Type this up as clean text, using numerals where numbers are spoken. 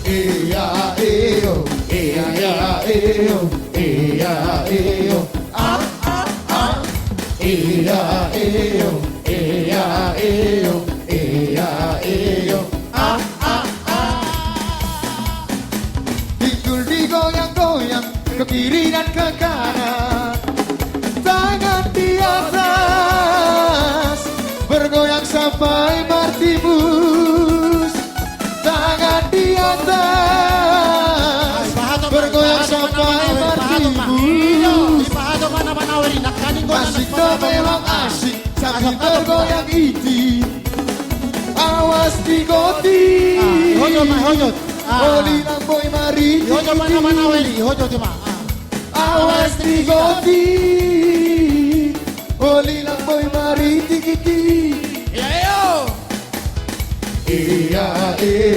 Iya iyo, iya iyo, iya iyo, ah ah ah. Iya iyo, iya iyo, iya iyo, ah ah ah. Pikul digoyang-goyang ke kiri dan ke kanan, tangan di atas bergoyang sampai martimus. Tangan di atas bergoyang sampai martimus. Asik tuh memang asik sambil bergoyang iti. Awas digoti. Oli lamboy mari. Awas digoti. Oli lamboy mari tikiti. Iya iya.